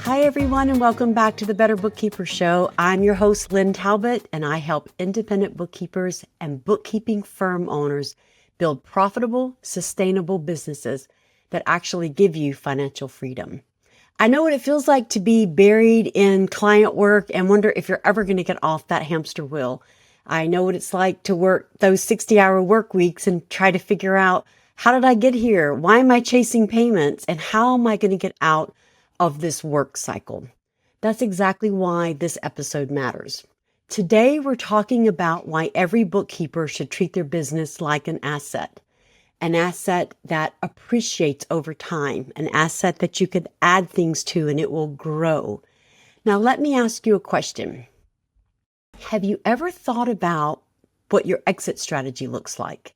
Hi, everyone, and welcome back to the Better Bookkeeper Show. I'm your host, Lynn Talbot, and I help independent bookkeepers and bookkeeping firm owners build profitable, sustainable businesses that actually give you financial freedom. I know what it feels like to be buried in client work and wonder if you're ever going to get off that hamster wheel. I know what it's like to work those 60-hour work weeks and try to figure out, how did I get here? Why am I chasing payments? And how am I going to get out of this work cycle? That's exactly why this episode matters. Today, we're talking about why every bookkeeper should treat their business like an asset that appreciates over time, an asset that you could add things to and it will grow. Now, let me ask you a question. Have you ever thought about what your exit strategy looks like?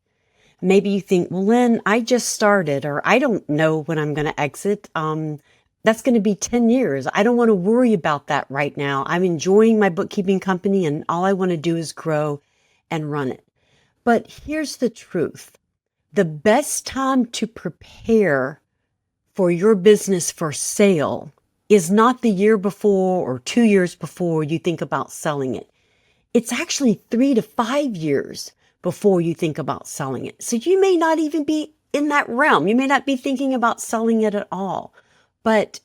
Maybe you think, well, Lynn, I just started, or I don't know when I'm going to exit. That's going to be 10 years. I don't want to worry about that right now. I'm enjoying my bookkeeping company and all I want to do is grow and run it. But here's the truth. The best time to prepare for your business for sale is not the year before or 2 years before you think about selling it. It's actually 3 to 5 years before you think about selling it. So you may not even be in that realm. You may not be thinking about selling it at all. But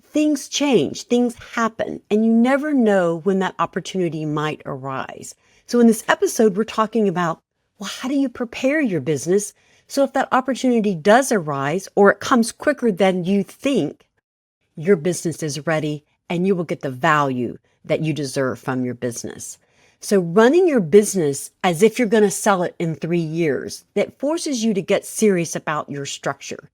things change, things happen, and you never know when that opportunity might arise. So in this episode, we're talking about, well, how do you prepare your business so if that opportunity does arise or it comes quicker than you think, your business is ready and you will get the value that you deserve from your business. So running your business as if you're going to sell it in 3 years, that forces you to get serious about your structure.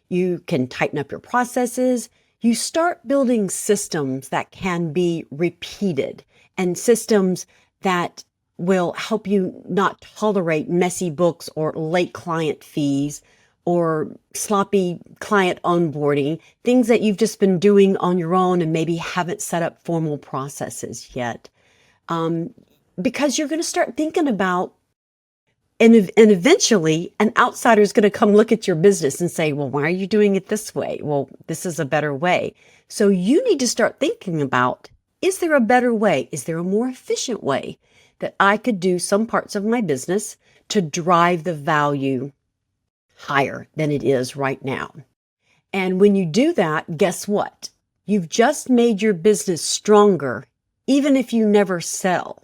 You can tighten up your processes. You start building systems that can be repeated and systems that will help you not tolerate messy books or late client fees or sloppy client onboarding, things that you've just been doing on your own and maybe haven't set up formal processes yet. Because you're going to start thinking about, and eventually an outsider is going to come look at your business and say, well, why are you doing it this way? Well, this is a better way. So you need to start thinking about, is there a better way? Is there a more efficient way that I could do some parts of my business to drive the value higher than it is right now? And when you do that, guess what? You've just made your business stronger, even if you never sell.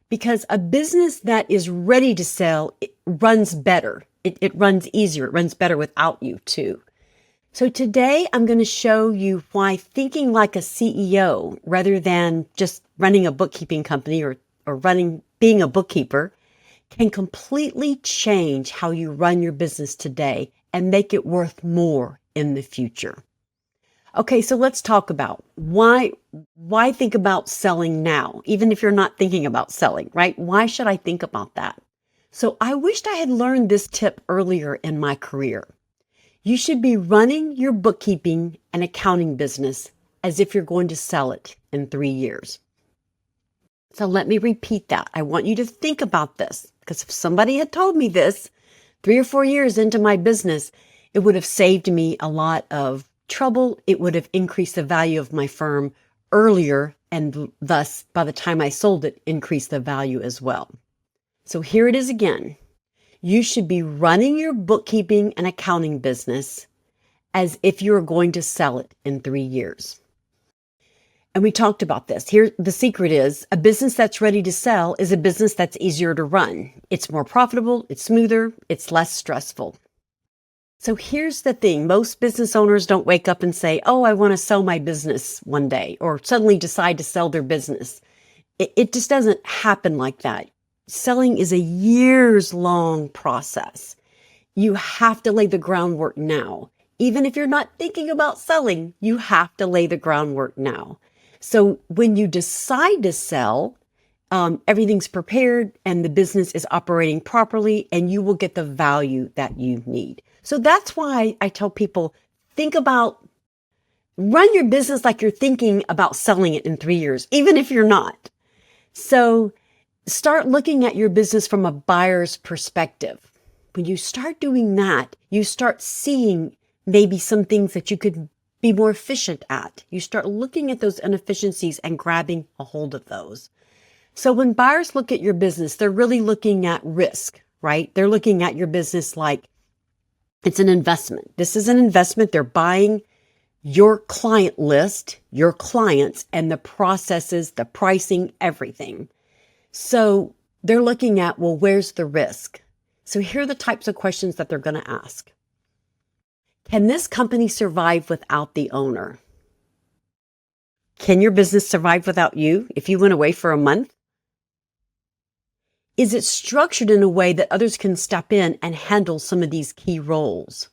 Because a business that is ready to sell, it runs better. It runs easier. It runs better without you too. So today I'm going to show you why thinking like a CEO rather than just running a bookkeeping company or being a bookkeeper can completely change how you run your business today and make it worth more in the future. Okay, so let's talk about why think about selling now, even if you're not thinking about selling, right? Why should I think about that? So I wished I had learned this tip earlier in my career. You should be running your bookkeeping and accounting business as if you're going to sell it in 3 years. So let me repeat that. I want you to think about this, because if somebody had told me this 3 or 4 years into my business, it would have saved me a lot of trouble. It would have increased the value of my firm earlier, and thus, by the time I sold it, increased the value as well. So here it is again. You should be running your bookkeeping and accounting business as if you're going to sell it in 3 years. And we talked about this. Here, the secret is a business that's ready to sell is a business that's easier to run. It's more profitable, it's smoother, it's less stressful. So here's the thing. Most business owners don't wake up and say, oh, I want to sell my business one day, or suddenly decide to sell their business. It just doesn't happen like that. Selling is a years-long process. You have to lay the groundwork now. Even if you're not thinking about selling, you have to lay the groundwork now. So when you decide to sell, everything's prepared and the business is operating properly and you will get the value that you need. So that's why I tell people, run your business like you're thinking about selling it in 3 years, even if you're not. So start looking at your business from a buyer's perspective. When you start doing that, you start seeing maybe some things that you could be more efficient at. You start looking at those inefficiencies and grabbing a hold of those. So when buyers look at your business, they're really looking at risk, right? They're looking at your business like it's an investment. This is an investment. They're buying your client list, your clients, and the processes, the pricing, everything. So they're looking at, well, where's the risk? So here are the types of questions that they're going to ask. Can this company survive without the owner? Can your business survive without you if you went away for a month? Is it structured in a way that others can step in and handle some of these key roles?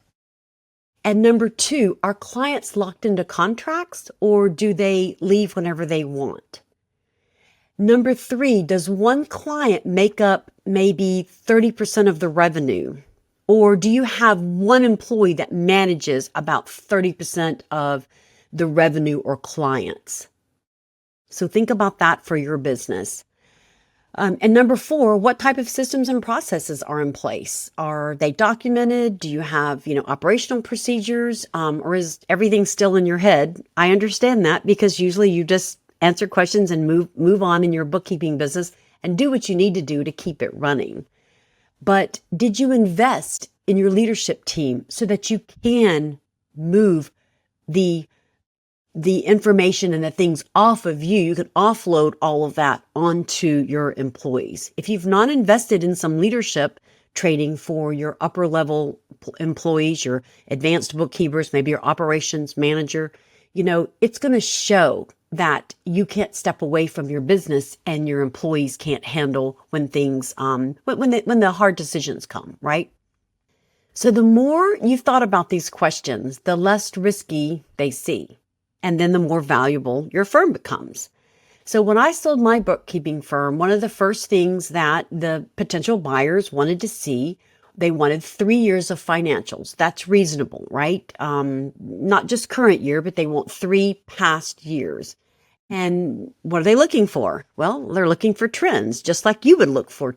And number 2, are clients locked into contracts or do they leave whenever they want? Number 3, does one client make up maybe 30% of the revenue? Or do you have one employee that manages about 30% of the revenue or clients? So think about that for your business. And number 4, what type of systems and processes are in place? Are they documented? Do you have, operational procedures? Or is everything still in your head? I understand that because usually you just answer questions and move on in your bookkeeping business and do what you need to do to keep it running. But did you invest in your leadership team so that you can move the information and the things off of you? You can offload all of that onto your employees. If you've not invested in some leadership training for your upper level employees, your advanced bookkeepers, maybe your operations manager, it's going to show that you can't step away from your business and your employees can't handle when things, when the hard decisions come, right? So the more you've thought about these questions, the less risky they see. And then the more valuable your firm becomes. So when I sold my bookkeeping firm, one of the first things that the potential buyers wanted to see, they wanted 3 years of financials. That's reasonable, right? Not just current year, but they want 3 past years. And what are they looking for? Well, they're looking for trends, just like you would look for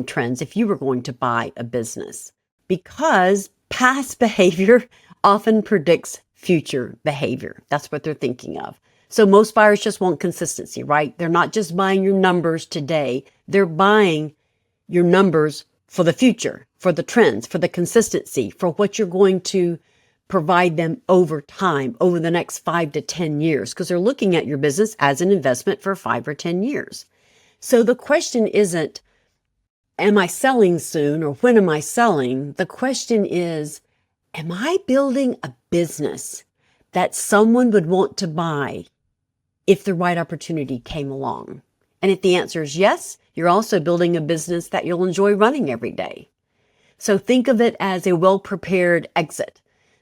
trends if you were going to buy a business. Because past behavior often predicts future behavior. That's what they're thinking of. So most buyers just want consistency, right? They're not just buying your numbers today. They're buying your numbers for the future, for the trends, for the consistency, for what you're going to provide them over time, over the next 5 to 10 years, because they're looking at your business as an investment for 5 or 10 years. So the question isn't, am I selling soon or when am I selling? The question is, am I building a business that someone would want to buy if the right opportunity came along? And if the answer is yes, you're also building a business that you'll enjoy running every day. So think of it as a well-prepared exit,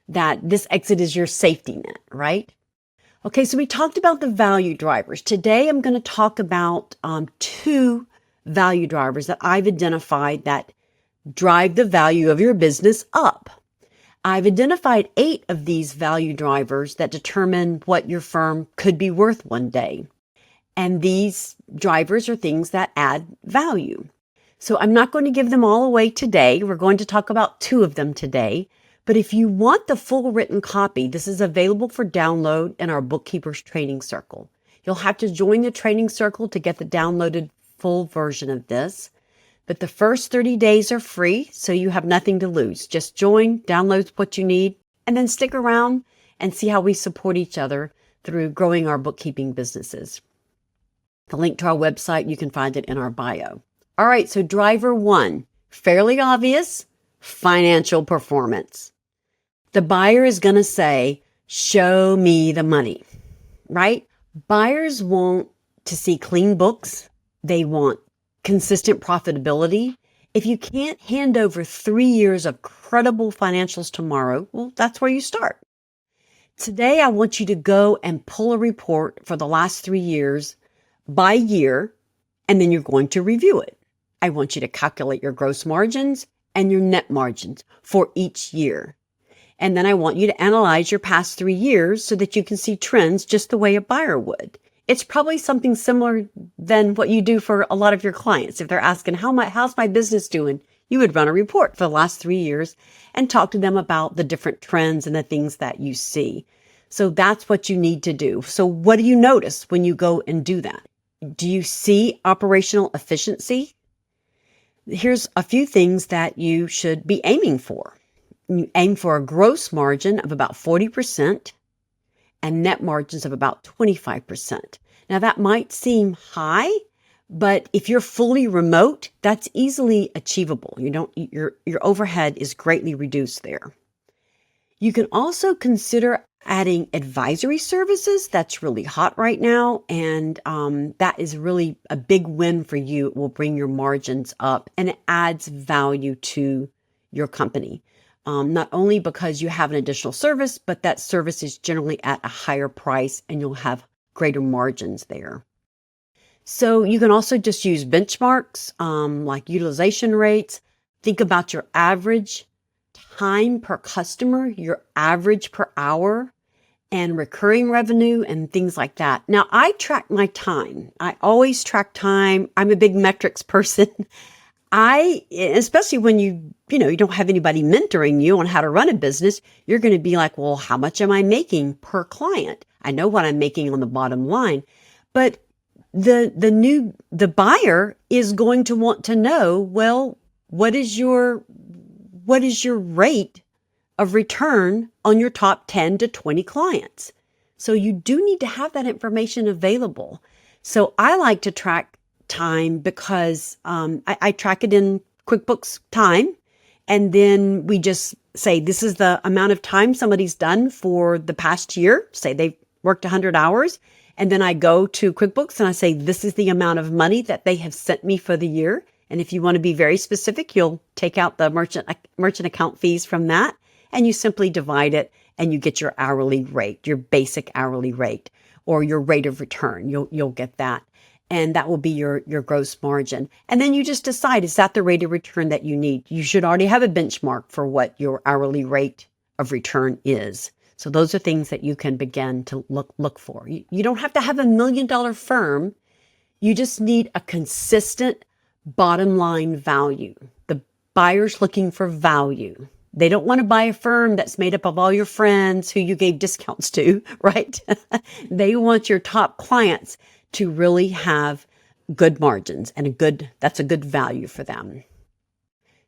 that this exit is your safety net, right? Okay, so we talked about the value drivers. Today, I'm going to talk about 2 value drivers that I've identified that drive the value of your business up. I've identified 8 of these value drivers that determine what your firm could be worth one day. And these drivers are things that add value. So I'm not going to give them all away today. We're going to talk about 2 of them today. But if you want the full written copy, this is available for download in our Bookkeepers Training Circle. You'll have to join the training circle to get the downloaded full version of this. But the first 30 days are free, so you have nothing to lose. Just join, download what you need, and then stick around and see how we support each other through growing our bookkeeping businesses. The link to our website, you can find it in our bio. All right, so driver 1, fairly obvious, financial performance. The buyer is going to say, show me the money, right? Buyers want to see clean books. They want consistent profitability. If you can't hand over 3 years of credible financials tomorrow, well, that's where you start. Today, I want you to go and pull a report for the last 3 years by year, and then you're going to review it. I want you to calculate your gross margins and your net margins for each year. And then I want you to analyze your past 3 years so that you can see trends just the way a buyer would. It's probably something similar than what you do for a lot of your clients. If they're asking, how's my business doing? You would run a report for the last 3 years and talk to them about the different trends and the things that you see. So that's what you need to do. So what do you notice when you go and do that? Do you see operational efficiency? Here's a few things that you should be aiming for. You aim for a gross margin of about 40% and net margins of about 25%. Now that might seem high, but if you're fully remote, that's easily achievable. Your overhead is greatly reduced there. You can also consider adding advisory services. That's really hot right now. And that is really a big win for you. It will bring your margins up and it adds value to your company. Not only because you have an additional service, but that service is generally at a higher price and you'll have greater margins there. So you can also just use benchmarks like utilization rates. Think about your average time per customer, your average per hour, and recurring revenue and things like that. Now, I track my time. I always track time. I'm a big metrics person. Especially when you don't have anybody mentoring you on how to run a business, you're going to be like, well, how much am I making per client? I know what I'm making on the bottom line, but the buyer is going to want to know, well, what is your rate of return on your top 10 to 20 clients? So you do need to have that information available. So I like to track time because I track it in QuickBooks Time. And then we just say, this is the amount of time somebody's done for the past year. Say they've worked 100 hours. And then I go to QuickBooks and I say, this is the amount of money that they have sent me for the year. And if you want to be very specific, you'll take out the merchant account fees from that. And you simply divide it and you get your hourly rate, your basic hourly rate, or your rate of return. You'll get that. And that will be your gross margin. And then you just decide, is that the rate of return that you need? You should already have a benchmark for what your hourly rate of return is. So those are things that you can begin to look for. You don't have to have $1 million firm. You just need a consistent bottom line value. The buyer's looking for value. They don't want to buy a firm that's made up of all your friends who you gave discounts to, right? They want your top clients to really have good margins and that's a good value for them.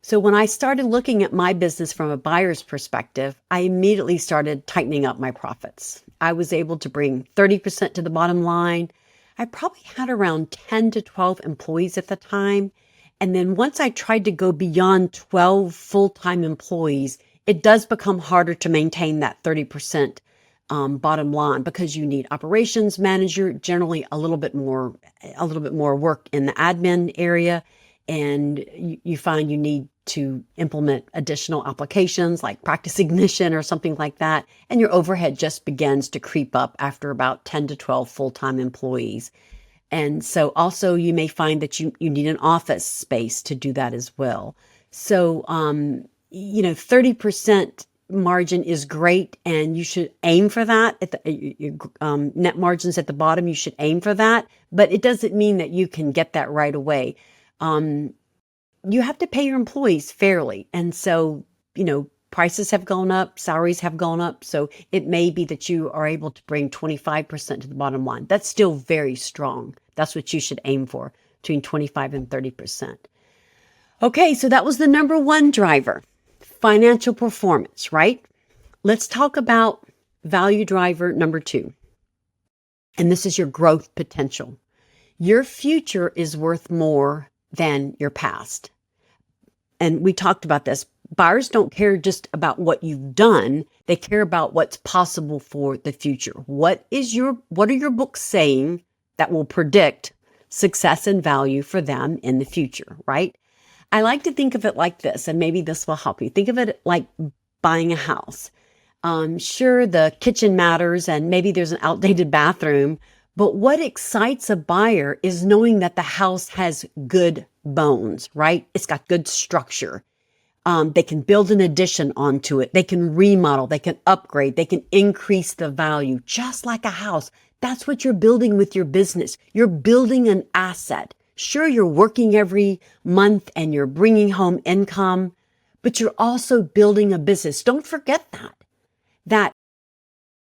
So when I started looking at my business from a buyer's perspective, I immediately started tightening up my profits. I was able to bring 30% to the bottom line. I probably had around 10 to 12 employees at the time. And then once I tried to go beyond 12 full-time employees, it does become harder to maintain that 30% bottom line because you need operations manager, generally a little bit more work in the admin area. And you find you need to implement additional applications like Practice Ignition or something like that. And your overhead just begins to creep up after about 10 to 12 full-time employees. And so also you may find that you need an office space to do that as well. So, 30% margin is great and you should aim for that. At the net margins at the bottom, you should aim for that, but it doesn't mean that you can get that right away. You have to pay your employees fairly. And so, prices have gone up, salaries have gone up. So it may be that you are able to bring 25% to the bottom line. That's still very strong. That's what you should aim for, between 25 and 30%. Okay, so that was the number one driver, financial performance, right? Let's talk about value driver number two. And this is your growth potential. Your future is worth more than your past. And we talked about this. Buyers don't care just about what you've done. They care about what's possible for the future. What are your books saying that will predict success and value for them in the future, right? I like to think of it like this, and maybe this will help you. Think of it like buying a house. Sure, the kitchen matters and maybe there's an outdated bathroom, but what excites a buyer is knowing that the house has good bones, right? It's got good structure. They can build an addition onto it. They can remodel. They can upgrade. They can increase the value, just like a house. That's what you're building with your business. You're building an asset. Sure, you're working every month and you're bringing home income, but you're also building a business. Don't forget that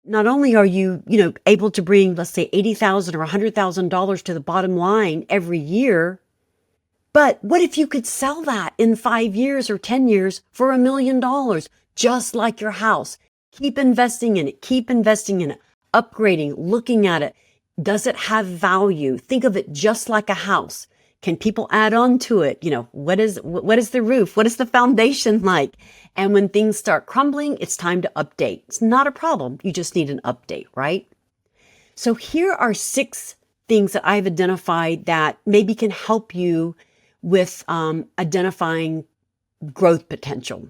not only are you, able to bring, let's say, $80,000 or $100,000 to the bottom line every year, but what if you could sell that in 5 years or 10 years for $1 million, just like your house? Keep investing in it, upgrading, looking at it. Does it have value? Think of it just like a house. Can people add on to it? What is the roof? What is the foundation like? And when things start crumbling, it's time to update. It's not a problem. You just need an update, right? So here are 6 things that I've identified that maybe can help you with identifying growth potential.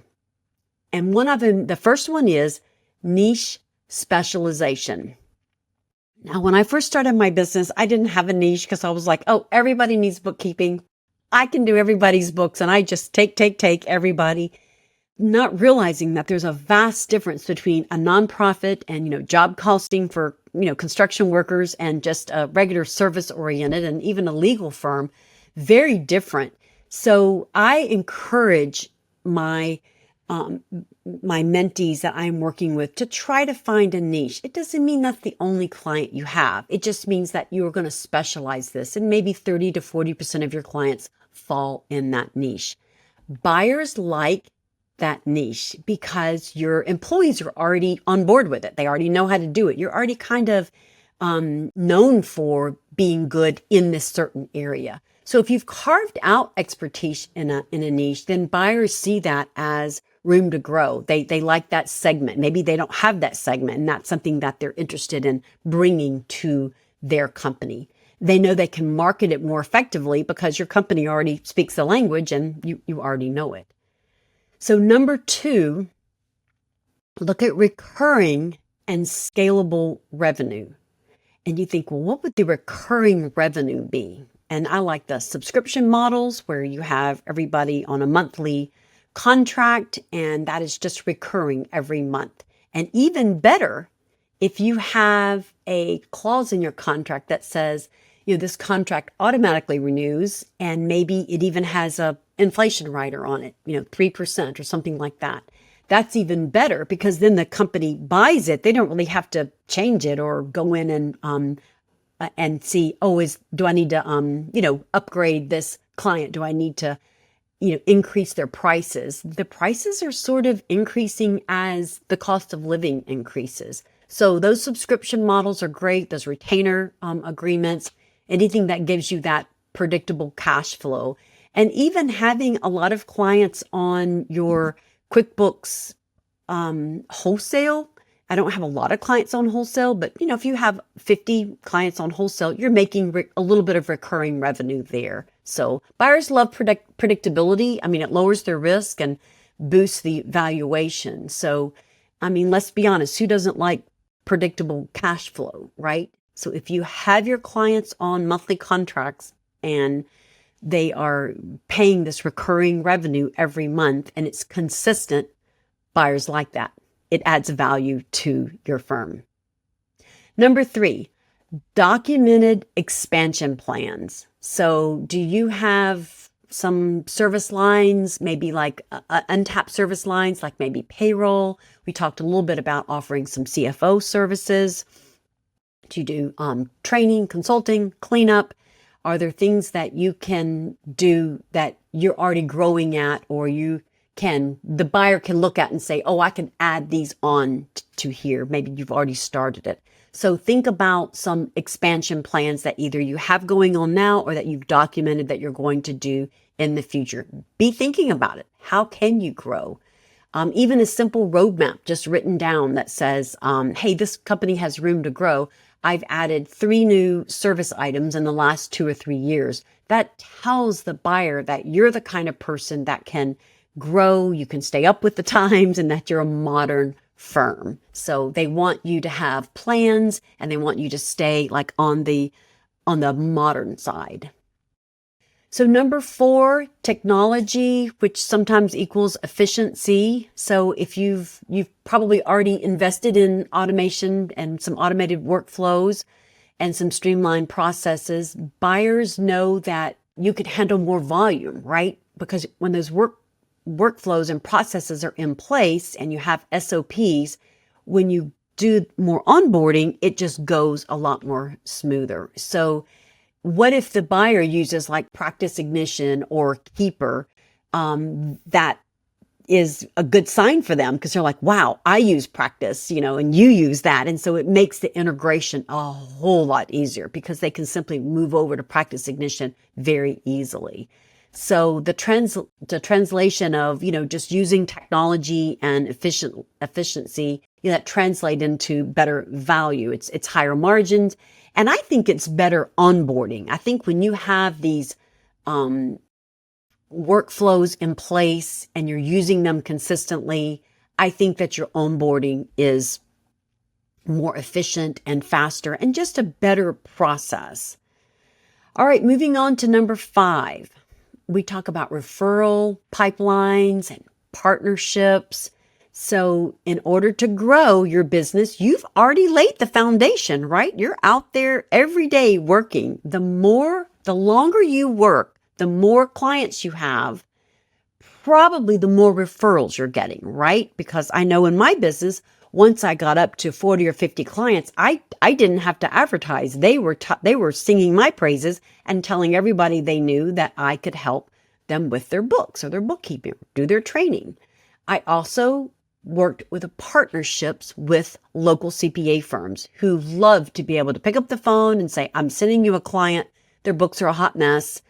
And one of them, the first one is niche specialization. Now, when I first started my business, I didn't have a niche because I was like, oh, everybody needs bookkeeping. I can do everybody's books. And I just take everybody, not realizing that there's a vast difference between a nonprofit and, job costing for, construction workers and just a regular service oriented and even a legal firm. Very different. So I encourage my mentees that I'm working with to try to find a niche. It doesn't mean that's the only client you have. It just means that you're going to specialize this, and maybe 30 to 40% of your clients fall in that niche. Buyers like that niche because your employees are already on board with it. They already know how to do it. You're already kind of known for being good in this certain area. So if you've carved out expertise in a niche, then buyers see that as room to grow. They like that segment. Maybe they don't have that segment, and that's something that they're interested in bringing to their company. They know they can market it more effectively because your company already speaks the language and you already know it. So number 2, look at recurring and scalable revenue. And you think, well, what would the recurring revenue be? And I like the subscription models where you have everybody on a monthly contract, and that is just recurring every month. And even better, if you have a clause in your contract that says, this contract automatically renews, and maybe it even has a inflation rider on it, 3% or something like that. That's even better because then the company buys it. They don't really have to change it or go in and see, do I need to, upgrade this client? Do I need to, increase their prices? The prices are sort of increasing as the cost of living increases. So those subscription models are great. Those retainer agreements, anything that gives you that predictable cash flow. And even having a lot of clients on your QuickBooks wholesale. I don't have a lot of clients on wholesale, but if you have 50 clients on wholesale, you're making a little bit of recurring revenue there. So buyers love predictability. It lowers their risk and boosts the valuation. So, let's be honest, who doesn't like predictable cash flow, right? So if you have your clients on monthly contracts and they are paying this recurring revenue every month and it's consistent, buyers like that. It adds value to your firm. Number 3, documented expansion plans. So do you have some service lines, maybe like untapped service lines, like maybe payroll? We talked a little bit about offering some CFO services. Do you do training, consulting, cleanup? Are there things that you can do that you're already growing at, or the buyer can look at and say, I can add these on to here. Maybe you've already started it. So think about some expansion plans that either you have going on now or that you've documented that you're going to do in the future. Be thinking about it. How can you grow? Even a simple roadmap just written down that says, hey, this company has room to grow. I've added 3 new service items in the last 2 or 3 years. That tells the buyer that you're the kind of person that can grow, you can stay up with the times, and that you're a modern firm. So they want you to have plans and they want you to stay like on the modern side. So number 4, technology, which sometimes equals efficiency. So if you've probably already invested in automation and some automated workflows and some streamlined processes, buyers know that you could handle more volume, right? Because when those workflows and processes are in place and you have SOPs, when you do more onboarding, it just goes a lot more smoother. So what if the buyer uses like Practice Ignition or Keeper? That is a good sign for them because they're like, wow, I use Practice, and you use that. And so it makes the integration a whole lot easier because they can simply move over to Practice Ignition very easily. So the translation of, just using technology and efficiency, that translate into better value. It's higher margins. And I think it's better onboarding. I think when you have these, workflows in place and you're using them consistently, I think that your onboarding is more efficient and faster and just a better process. All right, moving on to number 5. We talk about referral pipelines and partnerships. So in order to grow your business, you've already laid the foundation, right? You're out there every day working. The longer you work, the more clients you have, probably the more referrals you're getting, right? Because I know in my business, once I got up to 40 or 50 clients, I didn't have to advertise. They were singing my praises and telling everybody they knew that I could help them with their books or their bookkeeping, do their training. I also worked with partnerships with local CPA firms who love to be able to pick up the phone and say, I'm sending you a client. Their books are a hot mess.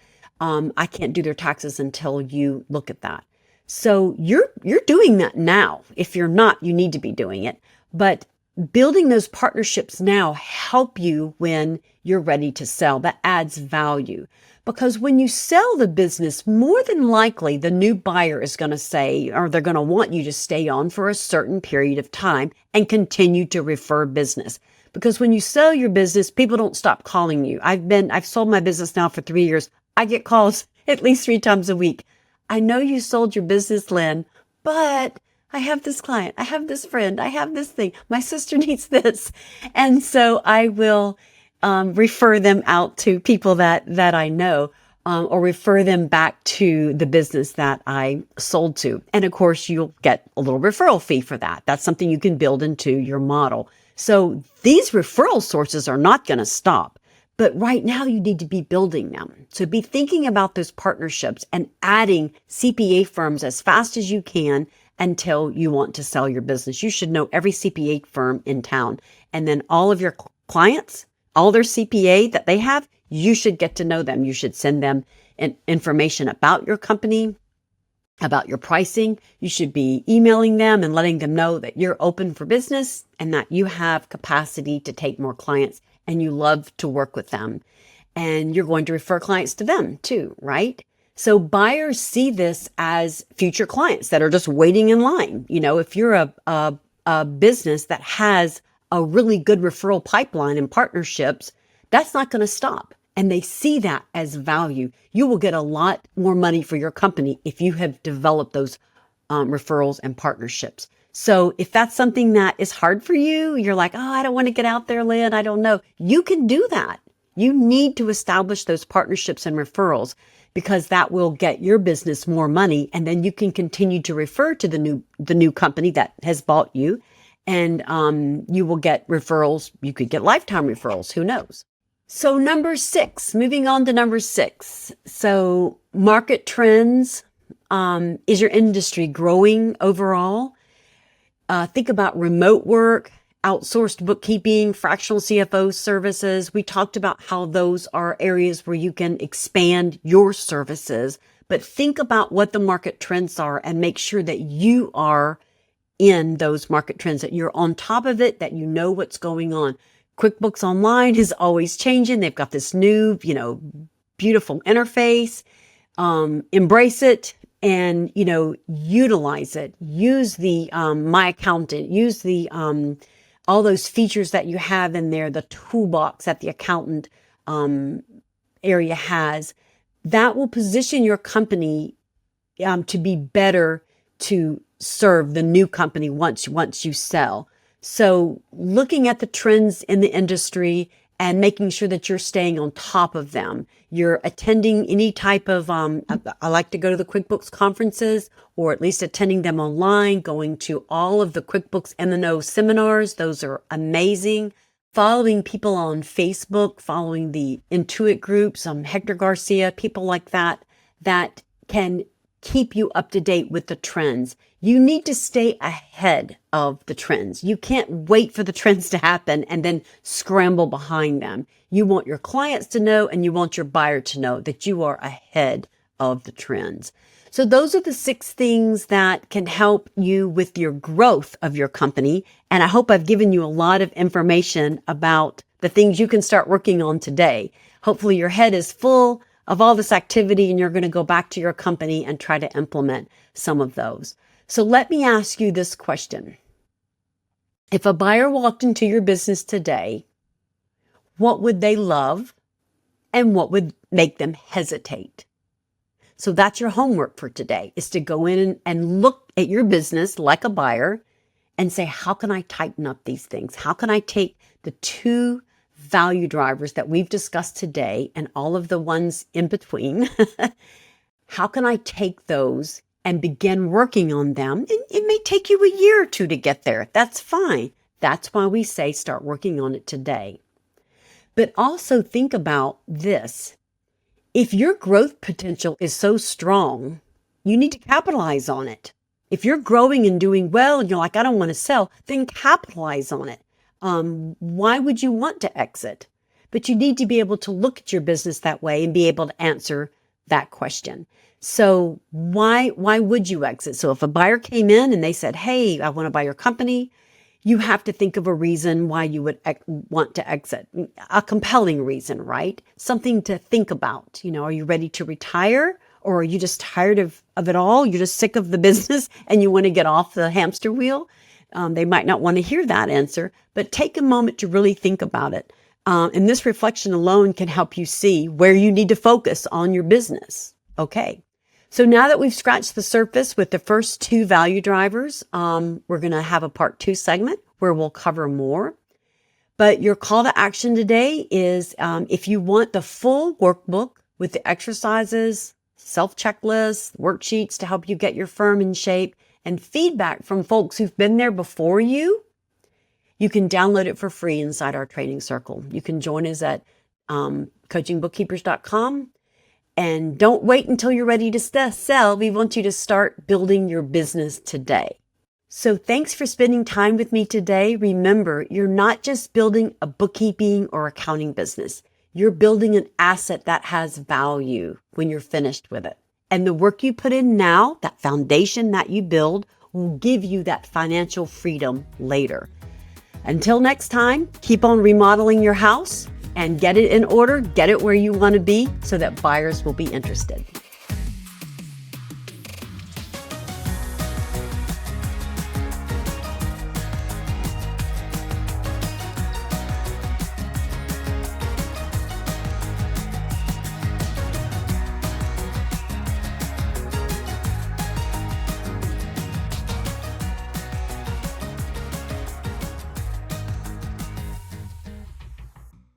I can't do their taxes until you look at that. So you're doing that now. If you're not, you need to be doing it. But building those partnerships now help you when you're ready to sell. That adds value. Because when you sell the business, more than likely the new buyer is going to say, or they're going to want you to stay on for a certain period of time and continue to refer business. Because when you sell your business, people don't stop calling you. I've sold my business now for 3 years. I get calls at least 3 times a week. I know you sold your business, Lynn, but I have this client, I have this friend, I have this thing. My sister needs this. And so I will refer them out to people that I know, or refer them back to the business that I sold to. And of course, you'll get a little referral fee for that. That's something you can build into your model. So these referral sources are not going to stop. But right now you need to be building them. So be thinking about those partnerships and adding CPA firms as fast as you can until you want to sell your business. You should know every CPA firm in town. And then all of your clients, all their CPA that they have, you should get to know them. You should send them information about your company, about your pricing. You should be emailing them and letting them know that you're open for business and that you have capacity to take more clients and you love to work with them. And you're going to refer clients to them too, right? So buyers see this as future clients that are just waiting in line. If you're a business that has a really good referral pipeline and partnerships, that's not going to stop. And they see that as value. You will get a lot more money for your company if you have developed those referrals and partnerships. So if that's something that is hard for you, you're like, oh, I don't want to get out there, Lynn. I don't know. You can do that. You need to establish those partnerships and referrals because that will get your business more money. And then you can continue to refer to the new company that has bought you. And you will get referrals. You could get lifetime referrals. Who knows? So number 6, moving on to number 6. So market trends. Is your industry growing overall? Think about remote work, outsourced bookkeeping, fractional CFO services. We talked about how those are areas where you can expand your services, but think about what the market trends are and make sure that you are in those market trends, that you're on top of it, that you know what's going on. QuickBooks Online is always changing. They've got this new, beautiful interface. Embrace it. And, utilize it. Use the My Accountant. Use the all those features that you have in there, the toolbox that the accountant area has. That will position your company to be better to serve the new company once you sell. So looking at the trends in the industry and making sure that you're staying on top of them. You're attending any type of, I like to go to the QuickBooks conferences, or at least attending them online, going to all of the QuickBooks in the Know seminars. Those are amazing. Following people on Facebook, following the Intuit groups, Hector Garcia, people like that, that can keep you up to date with the trends. You need to stay ahead of the trends. You can't wait for the trends to happen and then scramble behind them. You want your clients to know, and you want your buyer to know that you are ahead of the trends. So those are the 6 things that can help you with your growth of your company. And I hope I've given you a lot of information about the things you can start working on today. Hopefully your head is full of all this activity, and you're going to go back to your company and try to implement some of those. So let me ask you this question. If a buyer walked into your business today, what would they love and what would make them hesitate? So that's your homework for today, is to go in and look at your business like a buyer and say, how can I tighten up these things? How can I take the 2 value drivers that we've discussed today and all of the ones in between? How can I take those and begin working on them? It may take you a year or 2 to get there. That's fine. That's why we say start working on it today. But also think about this. If your growth potential is so strong, you need to capitalize on it. If you're growing and doing well and you're like, I don't want to sell, then capitalize on it. Why would you want to exit? But you need to be able to look at your business that way and be able to answer that question. So why would you exit? So if a buyer came in and they said, hey, I want to buy your company, you have to think of a reason why you would want to exit. A compelling reason, right? Something to think about. Are you ready to retire? Or are you just tired of it all? You're just sick of the business and you want to get off the hamster wheel? They might not want to hear that answer, but take a moment to really think about it. And this reflection alone can help you see where you need to focus on your business. Okay. So now that we've scratched the surface with the first 2 value drivers, we're going to have a part 2 segment where we'll cover more. But your call to action today is, if you want the full workbook with the exercises, self-checklists, worksheets to help you get your firm in shape, and feedback from folks who've been there before you, you can download it for free inside our training circle. You can join us at coachingbookkeepers.com. And don't wait until you're ready to sell. We want you to start building your business today. So thanks for spending time with me today. Remember, you're not just building a bookkeeping or accounting business. You're building an asset that has value when you're finished with it. And the work you put in now, that foundation that you build, will give you that financial freedom later. Until next time, keep on remodeling your house and get it in order, get it where you want to be so that buyers will be interested.